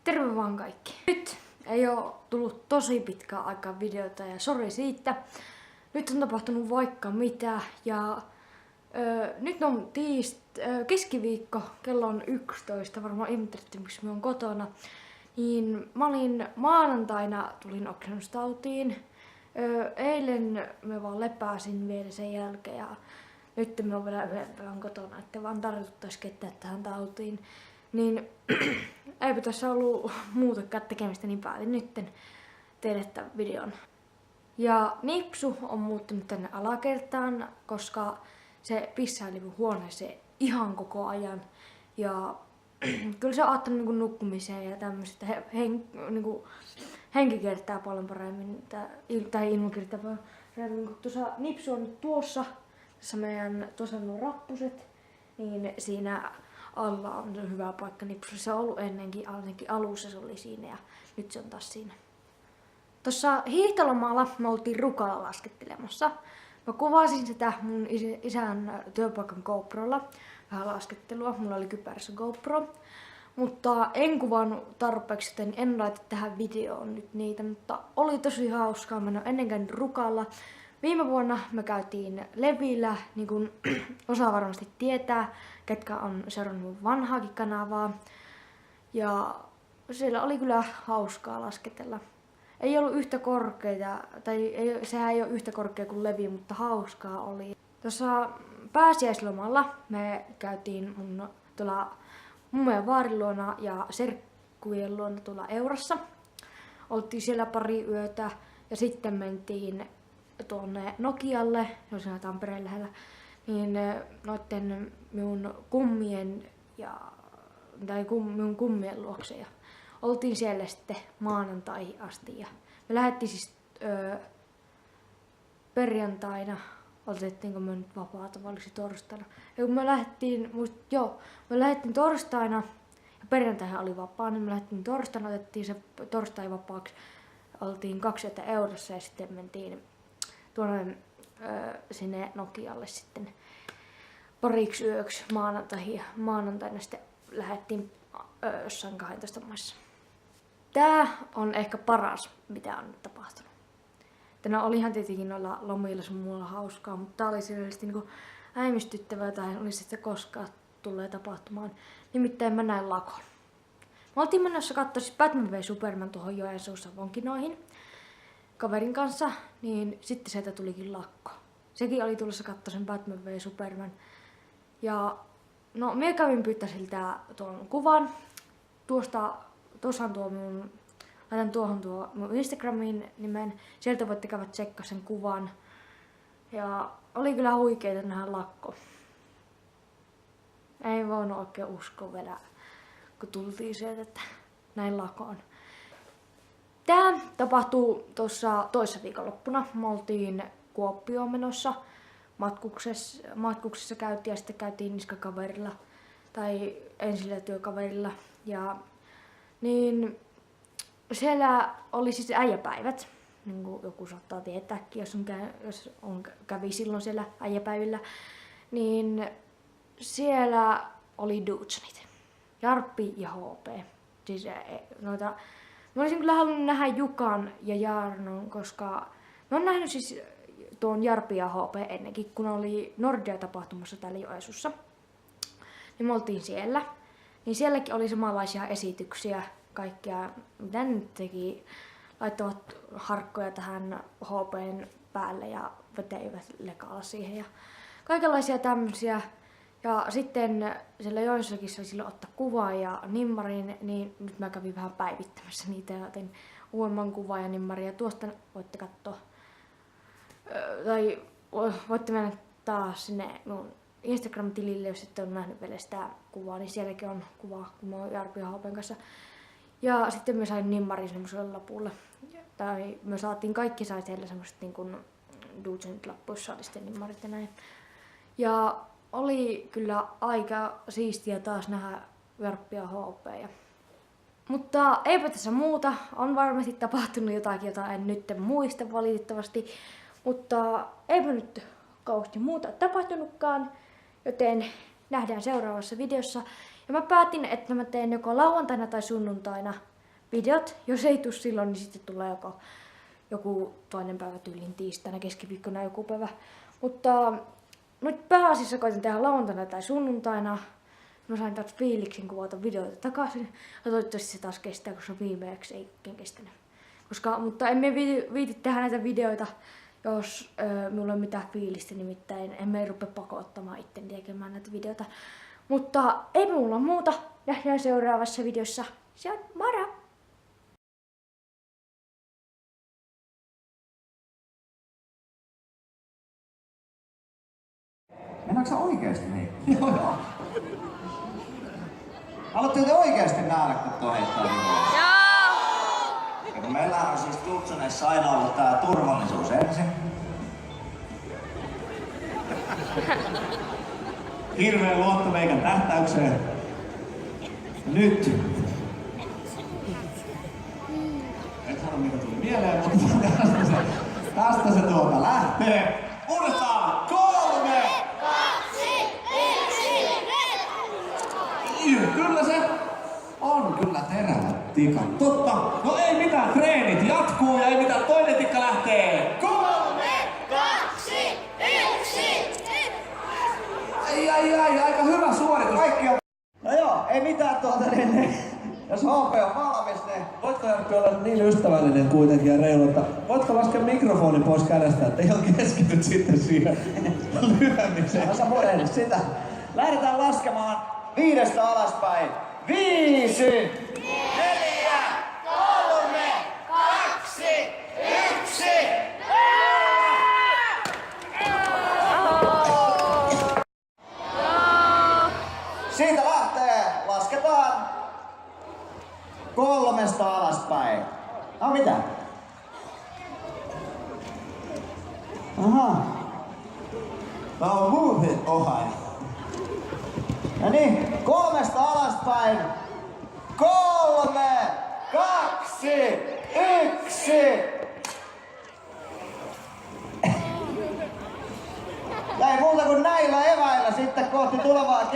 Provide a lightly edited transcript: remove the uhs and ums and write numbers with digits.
Terve vaan kaikki. Nyt ei oo tullut tosi pitkään aikaa videota ja sori siitä. Nyt on tapahtunut vaikka mitä ja nyt on keskiviikko, kello on 11, varmaan ihmettelette miksi mä oon kotona. Niin mä olin maanantaina, tulin oksennustautiin. Eilen mä vaan lepäsin vielä sen jälkeen ja nyt mä oon vielä yhden päivän kotona, että vaan tartuttais ketään tähän tautiin. Niin eipä tässä ollut muutakaan tekemistä, niin päätin nytten tehdä tämän videon. Ja Nipsu on muuttunut tänne alakertaan, koska se pissaili mun huoneeseen ihan koko ajan. Ja kyllä se on ottanut niinku nukkumiseen ja tämmöistä. Henki kertaa paljon paremmin, tai ilma kertaa paremmin. Kun tuossa Nipsu on nyt tuossa tuossa nuo rappuset, niin siinä alla on hyvä paikka Nipsu. Se on ollut ennenkin, ainakin alussa se oli siinä ja nyt se on taas siinä. Tuossa hiihtolomalla me oltiin Rukalla laskettelemassa. Mä kuvasin sitä mun isän työpaikan GoProlla. Vähän laskettelua, mulla oli kypärässä GoPro. Mutta en kuvannut tarpeeksi, joten en laita tähän videoon nyt niitä. Mutta oli tosi hauskaa, mä en ole ennen käynyt Rukalla. Viime vuonna me käytiin Levillä, niin kuin osa varmasti tietää, ketkä on seurannut vanhaakin kanavaa. Ja siellä oli kyllä hauskaa lasketella. Ei ollut yhtä korkeita, sehän ei ole yhtä korkea kuin Levi, mutta hauskaa oli. Tuossa pääsiäislomalla me käytiin mun ja vaarin luona ja serkkujen luona tuolla Eurassa. Oltiin siellä pari yötä ja sitten mentiin tuonne Nokialle, se on siinä Tampereen lähellä, niin noitten minun kummien luokse ja oltiin siellä sitten maanantaihin asti ja me lähdettiin siis perjantaina, otettiinko me nyt vapaata vai oliko se torstaina? Ja kun me lähdettiin torstaina ja perjantaihan oli vapaa, niin me lähdettiin torstaina, otettiin se torstai vapaaksi, oltiin 2 yötä Eurossa ja sitten mentiin tuonne sinne Nokialle sitten pariksi yöksi maanantaihin ja maanantaina sitten lähdettiin jossain 12 maissa. Tää on ehkä paras, mitä on nyt tapahtunut. Tänään olihan tietenkin noilla lomilla sun muulla hauskaa, mutta tää oli selvästi niinku äimistyttävää tai olisi sitä koskaan tulee tapahtumaan. Nimittäin mä näin lakon. Me oltiin menossa katsoa siis Batman v Superman tuohon Joensuussa Vonkinoihin kaverin kanssa, niin sitten sieltä tulikin lakko. Sekin oli tulossa katsoa sen Batman v Superman. Ja no, minä kävin pyytää siltä tuon kuvan. Tuossa on laitan tuohon mun Instagramin nimen. Sieltä voitte käydä tsekkaa sen kuvan. Ja oli kyllä huikeeta nähdä lakko. Ei voinut oikein uskoa vielä, kun tultiin sieltä, että näin lakoon. Tää tapahtuu tuossa toissa viikonloppuna. Me oltiin Kuoppioon menossa. Matkuksessa käytiin ja sitten käytiin niskakaverilla tai ensillä työkaverilla. Ja niin siellä oli siis äijäpäivät, niin kuin joku saattaa tietääkin, jos kävi silloin siellä äijäpäivillä. Niin siellä oli Dudesonit, Jarppi ja HP. Siis mä olisin kyllä halunnut nähdä Jukan ja Jarnon, koska mä oon nähnyt siis tuon Jarppi ja HP ennenkin, kun oli Nordea-tapahtumassa täällä Joensuussa. Niin me oltiin siellä. Niin sielläkin oli samanlaisia esityksiä, kaikkia, mitä ne nyt teki. Laittavat harkkoja tähän HPn päälle ja veteivät lekalla siihen ja kaikenlaisia tämmöisiä. Ja sitten siellä Joensuussakin sai silloin ottaa kuvaa ja nimmarin, niin nyt mä kävin vähän päivittämässä niitä ja otin uudemman kuvan ja nimmarin. Ja tuosta voitte katsoa, tai voitte mennä taas sinne mun Instagram-tilille, jos ette ole nähnyt vielä sitä kuvaa, niin sielläkin on kuva, kun mä oon Jarppi ja Hoopen kanssa. Ja sitten me sain nimmarin semmoiselle lapulle. Tai me saatiin, kaikki sai siellä semmoiset niin kuin Dudesenit lappuissa oli sitten nimmarit ja näin. Ja oli kyllä aika siistiä taas nähdä Jarppia ja Hoopea. Mutta eipä tässä muuta. On varmasti tapahtunut jotakin, jota en nyt muista valitettavasti. Mutta eipä nyt kauheasti muuta tapahtunutkaan. Joten nähdään seuraavassa videossa. Ja mä päätin, että mä teen joko lauantaina tai sunnuntaina videot. Jos ei tule silloin, niin sitten tulee joku toinen päivä tyylin tiistaina, keskiviikkona joku päivä. Mutta nyt pääasiassa koitan tehdä lauantaina tai sunnuntaina. Mä sain taas fiiliksen kuvata videoita takaisin. Ja toivottavasti se taas kestää, koska viimeksi ei oikein kestänyt. Mutta emme viiti tehdä näitä videoita, jos minulla ei ole mitään fiilistä, nimittäin emme rupea pakottamaan itteni tekemään näitä videoita. Mutta ei mulla muuta. Nähdään seuraavassa videossa. Se on moro! Mennäänkö sä oikeesti niin? Joo. Haluatteko te oikeesti nähdä, kun tuo heittää videoita? Joo! Ja meillähän on siis Tutsonessa aina ollut tää turvallisuus ensin. Hirveen luotto meikän tähtäykseen. Nyt. Et sano mitä tuli mieleen, mutta tästä se tuolta lähtee. Uudestaan! 3, 2, 1, kyllä se on kyllä terävä tikan. Totta! No ei mitään, treenit jatkuu ja ei mitään, toinen tikka lähtee. 3, 2, 1. Ai, aika hyvä suoritus. Kaikki on... No joo, ei mitään jos HP on valmis, niin... Voitko Jarkko olla niin ystävällinen kuitenkin ja reilu, että voitko laskea mikrofonin pois kädestä, että ihan keskityt sitten siihen lyömiseen? No sä murehdit sitä. Lähdetään laskemaan 5 alaspäin. 5, 4, 3, 2, 1. Siitä lähtee. Lasketaan 3 alaspäin. No mitä? Aha. Tää on moving ohain. No niin, 3 alaspäin. 3, 2, 1. Ja ei muuta kuin näillä eväillä sitten kohti tulevaa